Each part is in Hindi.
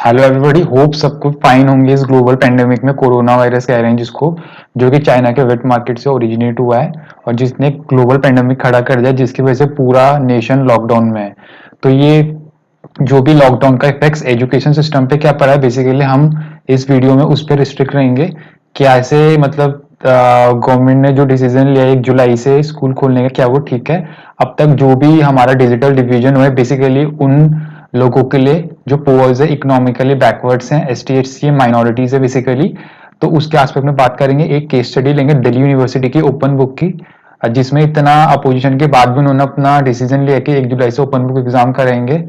हेलो एवरीबॉडी, होप सब कुछ फाइन होंगे इस ग्लोबल पेंडेमिक में। कोरोना वायरस कह रहे हैं जिसको, जो कि चाइना के वेट मार्केट से ओरिजिनेट हुआ है और जिसने ग्लोबल पेंडेमिक खड़ा कर दिया, जिसकी वजह से पूरा नेशन लॉकडाउन में है। तो ये जो भी लॉकडाउन का इफेक्ट्स एजुकेशन सिस्टम पे क्या पड़ा है, बेसिकली हम इस वीडियो में उस पर रिस्ट्रिक्ट रहेंगे कि ऐसे मतलब गवर्नमेंट ने जो डिसीजन लिया 1 जुलाई से स्कूल खोलने का, क्या वो ठीक है। अब तक जो भी हमारा डिजिटल डिवीजन हुआ है, बेसिकली उन लोगों के लिए जो पोअर्स है, इकोनॉमिकली बैकवर्ड्स हैं, S T H C minorities है बेसिकली। तो उसके आस्पेक्ट में बात करेंगे। एक केस स्टडी लेंगे दिल्ली यूनिवर्सिटी की ओपन बुक की, जिसमें इतना अपोजिशन के बाद भी उन्होंने अपना डिसीजन लिया कि 1 जुलाई से ओपन बुक एग्जाम करेंगे।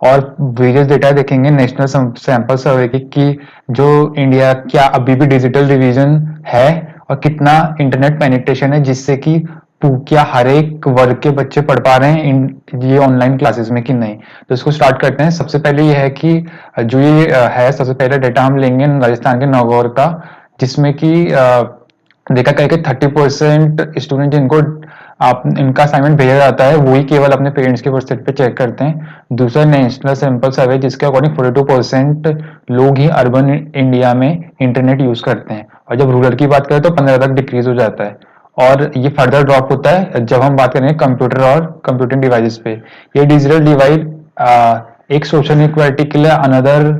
और वेरियस डेटा देखेंगे नेशनल सैंपल सर्वे की कि जो इंडिया क्या अभी भी डिजिटल डिवीजन है और कितना इंटरनेट पेनिट्रेशन है, जिससे कि क्या हर एक वर्ग के बच्चे पढ़ पा रहे हैं ये ऑनलाइन क्लासेस में कि नहीं। तो इसको स्टार्ट करते हैं। सबसे पहले ये है कि जो ये है, सबसे पहले डेटा हम लेंगे राजस्थान के नागौर का, जिसमें कि देखा गया कि 30% स्टूडेंट जिनको आप इनका असाइनमेंट भेजा जाता है, वही केवल अपने पेरेंट्स के परसेंट पे चेक करते हैं। दूसरा नेशनल सैंपल सर्वे, जिसके अकॉर्डिंग 42% लोग ही अर्बन इंडिया में इंटरनेट यूज करते हैं, और जब रूरल की बात करें तो 15 तक डिक्रीज हो जाता है। और ये फर्दर ड्रॉप होता है जब हम बात करेंगे कंप्यूटर और कंप्यूटिंग डिवाइसेस पे। ये डिजिटल डिवाइड एक सोशल इक्वालिटी के लिए अनदर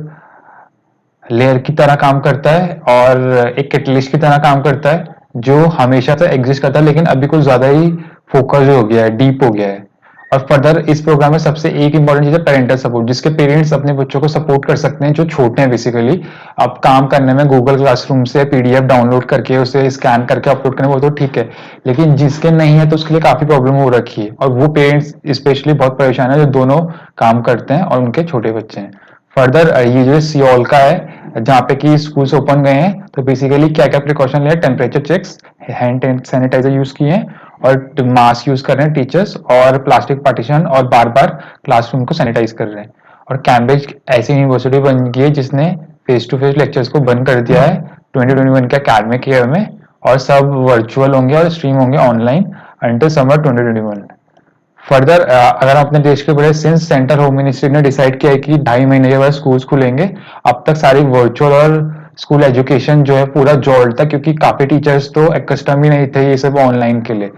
लेयर की तरह काम करता है और एक कैटलिस्ट की तरह काम करता है, जो हमेशा से एग्जिस्ट करता है लेकिन अभी कुछ ज्यादा ही फोकस हो गया है, डीप हो गया है। और फर्दर इस प्रोग्राम में सबसे एक इंपॉर्टेंट चीज है पेरेंटल सपोर्ट, जिसके पेरेंट्स अपने बच्चों को सपोर्ट कर सकते हैं जो छोटे हैं बेसिकली। अब काम करने में गूगल क्लासरूम से पीडीएफ डाउनलोड करके उसे स्कैन करके अपलोड करने वो तो ठीक है, लेकिन जिसके नहीं है तो उसके लिए काफी प्रॉब्लम हो रखी है, और वो पेरेंट्स स्पेशली बहुत परेशान है जो दोनों काम करते हैं और उनके छोटे बच्चे हैं। फर्दर ये जो सियोल का है, जहाँ पे कि स्कूल्स ओपन गए हैं, तो बेसिकली क्या क्या प्रिकॉशन लिया, temperature checks, hand sanitizer use किए हैं और मास्क यूज कर रहे हैं टीचर्स, और प्लास्टिक पार्टीशन, और बार बार क्लासरूम को सैनिटाइज कर रहे हैं। और कैम्ब्रिज ऐसी यूनिवर्सिटी बन गई है जिसने फेस टू फेस लेक्चर्स को बंद कर दिया है 2021 के एकेडमिक ईयर में, और सब वर्चुअल होंगे और स्ट्रीम होंगे ऑनलाइन अंटिल समर 2021। फर्दर अगर हम अपने देश के बड़े, सिंस सेंट्रल होम मिनिस्ट्री ने डिसाइड किया है कि 2.5 महीने के बाद स्कूल्स खुलेंगे, अब तक सारी वर्चुअल और स्कूल एजुकेशन जो है पूरा जोड़ था, क्योंकि काफी टीचर्स तो एक्स्टम ही नहीं थे ये सब ऑनलाइन के लिए।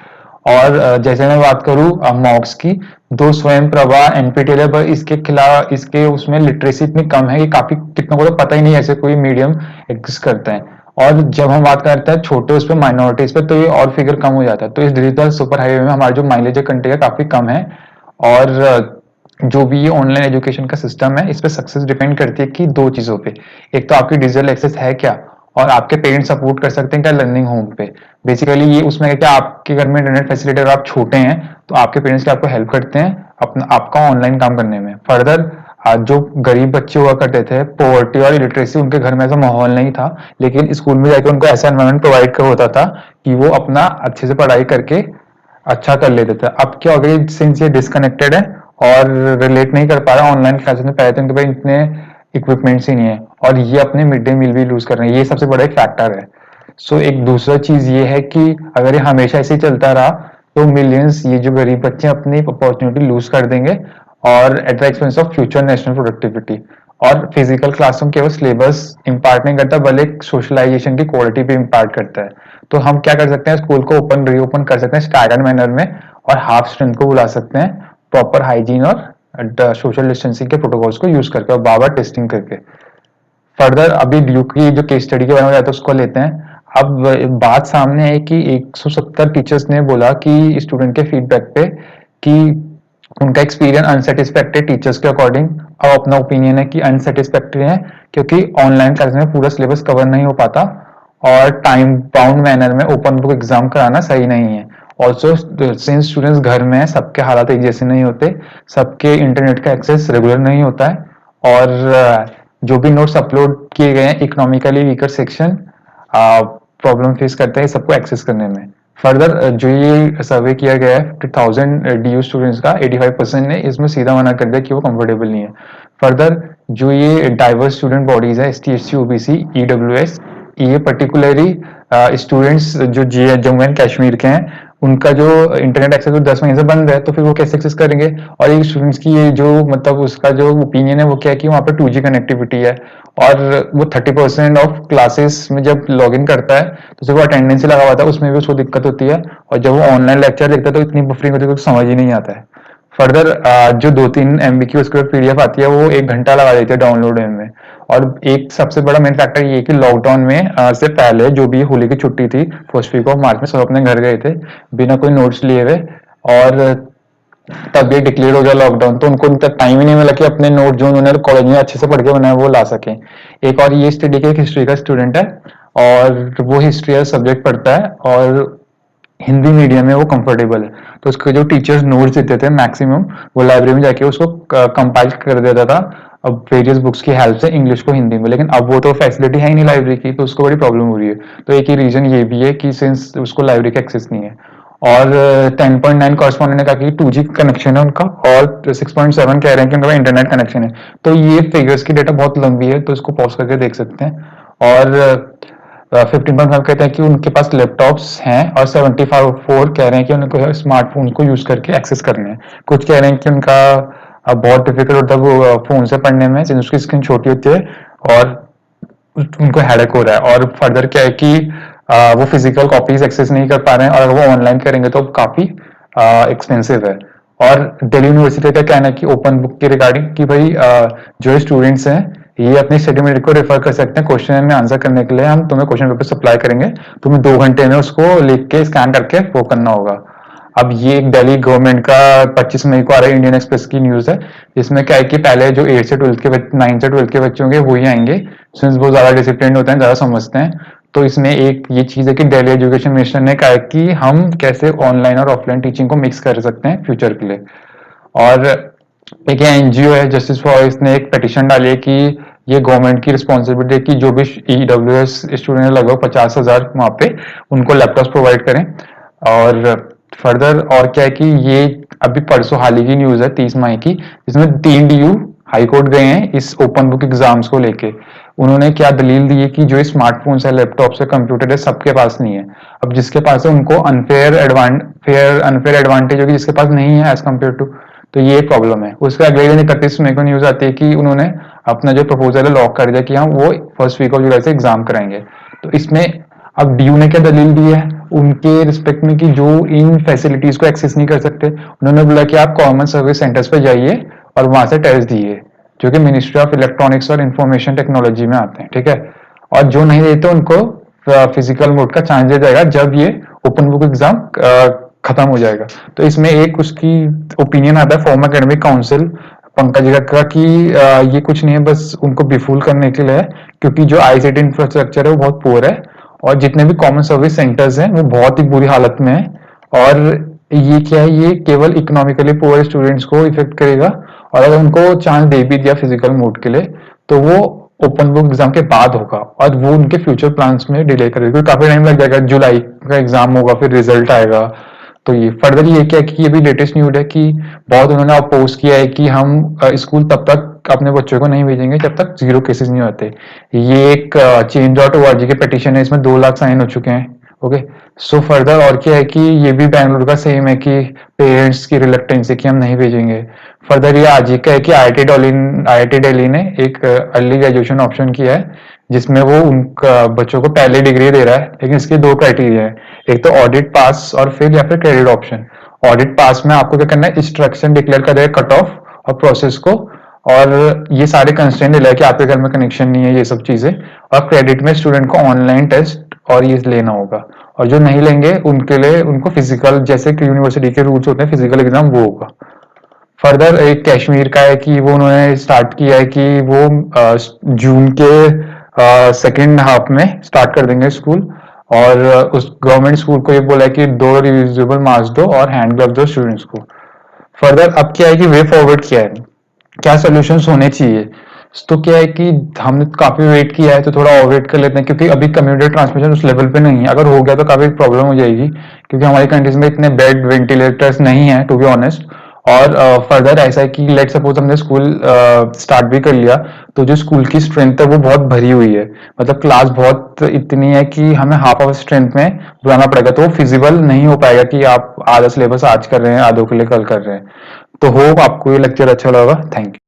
और जैसे मैं बात करूं मॉक्स की, दो स्वयं प्रभा एनपीटीएल है, पर इसके खिलाफ इसके उसमें लिटरेसी इतनी कम है कि काफी कितना को तो पता ही नहीं ऐसे कोई मीडियम एग्जिस्ट करते हैं। और जब हम बात करते हैं छोटे उस पर माइनॉरिटीज पे, तो ये और फिगर कम हो जाता है। तो इस डिजिटल सुपर हाईवे में हमारा जो माइलेज कंट्री का काफी कम है। और जो भी ये ऑनलाइन एजुकेशन का सिस्टम है, इस पे सक्सेस डिपेंड करती है कि दो चीजों पे। एक तो आपकी डिजिटल एक्सेस है क्या, और आपके पेरेंट्स सपोर्ट कर सकते हैं क्या लर्निंग होम पे। बेसिकली ये उसमें है कि आपके घर में इंटरनेट फैसिलिटी, अगर आप छोटे हैं तो आपके पेरेंट्स क्या आपको हेल्प करते हैं अपना आपका ऑनलाइन काम करने में। फर्दर जो गरीब बच्चे हुआ करते थे, पॉवर्टी और इलिटरेसी, उनके घर में ऐसा माहौल नहीं था, लेकिन स्कूल में जाकर उनको ऐसा एनवायरनमेंट प्रोवाइड कर होता था कि वो अपना अच्छे से पढ़ाई करके अच्छा कर लेते थे। अब क्या हो गया, सिंस ये डिस्कनेक्टेड है और रिलेट नहीं कर पा रहा ऑनलाइन क्लासेस में, पहले तो उनके पास इतने इक्विपमेंट्स ही नहीं है, और ये अपने मिड डे मील भी लूज कर रहे हैं, ये सबसे बड़ा एक फैक्टर है। सो एक दूसरा चीज ये है कि अगर ये हमेशा ऐसे ही चलता रहा, तो मिलियंस ये जो गरीब बच्चे अपनी अपॉर्चुनिटी लूज कर देंगे, और at the expense of future national productivity. और फिजिकल क्लासरूम केवल सिलेबस इम्पार्ट नहीं करता, बल्कि सोशलाइजेशन की क्वालिटी भी इम्पार्ट करता है। तो हम क्या कर सकते हैं, स्कूल को ओपन रीओपन कर सकते हैं स्टैगर्ड मैनर में, और हाफ स्ट्रेंथ को बुला सकते हैं प्रॉपर हाइजीन और सोशल डिस्टेंसिंग के प्रोटोकॉल्स को यूज करके और बार बार टेस्टिंग करके। फर्दर अभी ड्यूक की जो केस स्टडी के बारे में जाता है उसको लेते हैं। अब बात सामने है कि 170 टीचर्स ने बोला कि स्टूडेंट के फीडबैक पे कि उनका एक्सपीरियंस अनसेटिस्फैक्टरी टीचर्स के अकॉर्डिंग। अब अपना ओपिनियन है कि अनसेटिस्फैक्टरी है, क्योंकि ऑनलाइन क्लास में पूरा सिलेबस कवर नहीं हो पाता, और टाइम बाउंड मैनर में ओपन बुक एग्जाम कराना सही नहीं है। ऑल्सो सिंस स्टूडेंट्स घर में है, सबके हालात एक जैसे नहीं होते, सबके इंटरनेट का एक्सेस रेगुलर नहीं होता है, और जो भी नोट्स अपलोड किए गए हैं economically weaker section problem face करते हैं सबको एक्सेस करने में। फर्दर जो ये सर्वे किया गया है 50,000 डीयू स्टूडेंट्स का, 85% ने इसमें सीधा मना कर दिया कि वो कंफर्टेबल नहीं है। फर्दर जो ये डाइवर्स स्टूडेंट बॉडीज है, एसटी एससी ओबीसी ईडब्ल्यूएस, ये पर्टिकुलरली स्टूडेंट्स जो जम्मू एंड कश्मीर के हैं, उनका जो इंटरनेट एक्सेस 10 महीने से बंद है, तो फिर वो कैसे एक्सेस करेंगे? और एक स्टूडेंट्स की ये जो मतलब उसका जो ओपिनियन है वो क्या है कि वहाँ पे 2G कनेक्टिविटी है, और वो 30% ऑफ क्लासेस में जब लॉग इन करता है तो सिर्फ वो अटेंडेंस ही लगा हुआ था, उसमें भी उसको दिक्कत होती है, और जब वो ऑनलाइन लेक्चर देखता है तो इतनी बफरिंग होती है कि समझ ही नहीं आता है। फर्दर जो 2-3 MB की उसके बाद PDF आती है वो 1 घंटा लगा देती है डाउनलोड होने में। और एक सबसे बड़ा मेन फैक्टर ये है कि लॉकडाउन में से पहले जो भी होली की छुट्टी थी, फर्स्ट वीक ऑफ मार्च में सब अपने घर गए थे बिना कोई नोट्स लिए हुए, और तब ये डिक्लेयर हो गया लॉकडाउन, तो उनको तक टाइम ही नहीं मिला कि अपने नोट जो उन्होंने कॉलेज में अच्छे से पढ़ के बनाए वो ला सके। एक और ये स्टडी के एक हिस्ट्री का स्टूडेंट है, और वो हिस्ट्री का सब्जेक्ट पढ़ता है, और हिंदी मीडियम में वो कंफर्टेबल है, तो उसके जो टीचर्स नोट्स देते थे मैक्सिमम वो लाइब्रेरी में जाके उसको कंपाइल कर देता था, अब वेरियस बुक्स की हेल्प से इंग्लिश को हिंदी में। लेकिन अब वो तो फैसिलिटी है ही नहीं लाइब्रेरी की, तो उसको बड़ी प्रॉब्लम हो रही है। तो एक ही रीजन ये भी है कि सिंस उसको लाइब्रेरी का एक्सेस नहीं है। और 10.9 कॉरेस्पॉन्डेंट ने कहा कि 2G कनेक्शन है उनका, और 6.7 कह रहे हैं कि उनका इंटरनेट कनेक्शन है। तो ये फिगर्स की डेटा बहुत लंबी है, तो इसको पॉज करके देख सकते हैं। और 15.5 कहते हैं कि उनके पास लैपटॉप्स हैं, और 74 कह रहे हैं कि उनको स्मार्टफोन को यूज करके एक्सेस करने हैं। कुछ कह रहे हैं कि उनका बहुत डिफिकल्ट होता है वो फोन से पढ़ने में, जिन उसकी स्क्रीन छोटी होती है और उनको हेडेक हो रहा है। और फर्दर क्या है कि वो फिजिकल कॉपीज एक्सेस नहीं कर पा रहे हैं, और अगर वो ऑनलाइन करेंगे तो काफी एक्सपेंसिव है। और दिल्ली यूनिवर्सिटी का कहना है कि ओपन बुक के रिगार्डिंग कि भाई जो स्टूडेंट्स हैं ये अपनी स्टडी मेटेरियल को रेफर कर सकते हैं, क्वेश्चन में आंसर करने के लिए हम तुम्हें क्वेश्चन पेपर सप्लाई करेंगे, तुम्हें 2 घंटे में उसको लिख के स्कैन करके वो करना होगा। अब ये एक दिल्ली गवर्नमेंट का 25 मई को आ रहा है इंडियन एक्सप्रेस की न्यूज है, जिसमें क्या है कि पहले जो 8 से 12 के 9 से 12 के बच्चे होंगे वही आएंगे, सिंस वो ज्यादा डिसिप्लिन होते हैं, ज्यादा समझते हैं। तो इसमें एक ये चीज है कि दिल्ली एजुकेशन मिनिस्टर ने कहा है कि हम कैसे ऑनलाइन और ऑफलाइन टीचिंग को मिक्स कर सकते हैं फ्यूचर के लिए। और एक एनजीओ है जस्टिस फॉर, इसने एक पिटीशन डाली है कि ये गवर्नमेंट की रिस्पॉन्सिबिलिटी है कि जो भी EWS स्टूडेंट है लगभग 50,000 वहां पे उनको लैपटॉप प्रोवाइड करें। और फर्दर और क्या है कि ये अभी परसों हाल ही की न्यूज है 30 मई की, जिसमें 3 DU हाई कोर्ट गए हैं इस ओपन बुक एग्जाम्स को लेके। उन्होंने क्या दलील दी है कि जो स्मार्टफोन्स है, लैपटॉप्स है, कंप्यूटर है, सबके पास नहीं है। अब जिसके पास है उनको अनफेयर एडवांटेज होगी, जिसके पास नहीं है एज कम्पेयर टू, तो ये प्रॉब्लम है। उसके अगले दिन 31 मई को न्यूज आती है कि उन्होंने अपना जो प्रपोजल है लॉक कर दिया कि हम वो फर्स्ट वीक ऑफ जुलाई से एग्जाम कराएंगे। तो इसमें अब DU ने क्या दलील दी है उनके रिस्पेक्ट में कि जो इन फैसिलिटीज को एक्सेस नहीं कर सकते, उन्होंने बोला कि आप कॉमन सर्विस सेंटर्स पे जाइए और वहां से टेस्ट दिए, जो कि मिनिस्ट्री ऑफ इलेक्ट्रॉनिक्स और इंफॉर्मेशन टेक्नोलॉजी में आते हैं, ठीक है। और जो नहीं देते उनको फिजिकल मोड का चांस दिया जाएगा जब ये ओपन बुक एग्जाम खत्म हो जाएगा। तो इसमें एक उसकी ओपिनियन आता है फॉर्मर एकेडमिक काउंसिल पंकज का कि ये कुछ नहीं है, बस उनको बिफूल करने के लिए है, क्योंकि जो ICT इंफ्रास्ट्रक्चर है वो बहुत पुअर है, और जितने भी कॉमन सर्विस सेंटर्स हैं वो बहुत ही बुरी हालत में है। और ये क्या है, ये केवल इकोनॉमिकली पुअर स्टूडेंट्स को इफेक्ट करेगा, और अगर उनको चांस दे भी दिया फिजिकल मोड के लिए तो वो ओपन बुक एग्जाम के बाद होगा, और वो उनके फ्यूचर प्लान्स में डिले करेगा, क्योंकि काफी टाइम लग जाएगा, जुलाई का एग्जाम होगा फिर रिजल्ट आएगा। तो ये फर्दर ये क्या है कि ये भी लेटेस्ट न्यूज है कि बहुत उन्होंने अपोज किया है कि हम स्कूल तब तक अपने बच्चों को नहीं भेजेंगे जब तक 0 केसेस नहीं होते। ये एक change.org के पिटीशन है, इसमें 2 लाख साइन हो चुके हैं। ओके, सो फर्दर और क्या है कि ये भी बैंगलोर का सेम है कि पेरेंट्स की रिलेक्टेंस है कि हम नहीं भेजेंगे। फर्दर ये आज का है कि IIT दिल्ली ने एक अर्ली ग्रेजुएशन ऑप्शन किया है, जिसमें वो उनका बच्चों को पहले डिग्री दे रहा है, लेकिन इसके 2 क्राइटेरिया है, एक तो ऑडिट पास और फिर या फिर क्रेडिट ऑप्शन। ऑडिट पास में आपको क्या करना है, इंस्ट्रक्शन डिक्लेयर करेगा कट ऑफ और प्रोसेस को, और ये सारे कंस्ट्रेंट ले कि आपके घर में कनेक्शन नहीं है, ये सब चीजें। और क्रेडिट में स्टूडेंट को ऑनलाइन टेस्ट और ये लेना होगा, और जो नहीं लेंगे उनके लिए उनको फिजिकल, जैसे कि यूनिवर्सिटी के रूल्स होते हैं फिजिकल एग्जाम, वो होगा। फर्दर एक कश्मीर का है कि वो उन्होंने स्टार्ट किया है कि वो जून के सेकेंड हाफ में स्टार्ट कर देंगे स्कूल, और उस गवर्नमेंट स्कूल को ये बोला है कि 2 रियूजेबल मास्क दो और हैंड ग्लव दो स्टूडेंट्स को। फर्दर अब क्या है कि वे फॉरवर्ड क्या है, क्या सोल्यूशंस होने चाहिए। तो क्या है कि हमने काफी वेट किया है, तो थोड़ा और वेट कर लेते हैं, क्योंकि अभी कम्युनिटी ट्रांसमिशन उस लेवल पे नहीं है। अगर हो गया तो काफी प्रॉब्लम हो जाएगी, क्योंकि हमारी कंट्रीज में इतने बेड वेंटिलेटर्स नहीं है टू बी ऑनेस्ट, और फर्दर ऐसा है कि लेट सपोज हमने स्कूल स्टार्ट भी कर लिया, तो जो स्कूल की स्ट्रेंथ है वो बहुत भरी हुई है, मतलब क्लास बहुत इतनी है कि हमें हाफ ऑफ स्ट्रेंथ में बुलाना पड़ेगा, तो वो फिजिबल नहीं हो पाएगा कि आप आधा सिलेबस आज कर रहे हैं, आधों के लिए कल कर रहे हैं। तो होप आपको ये लेक्चर अच्छा लगा। Thank you.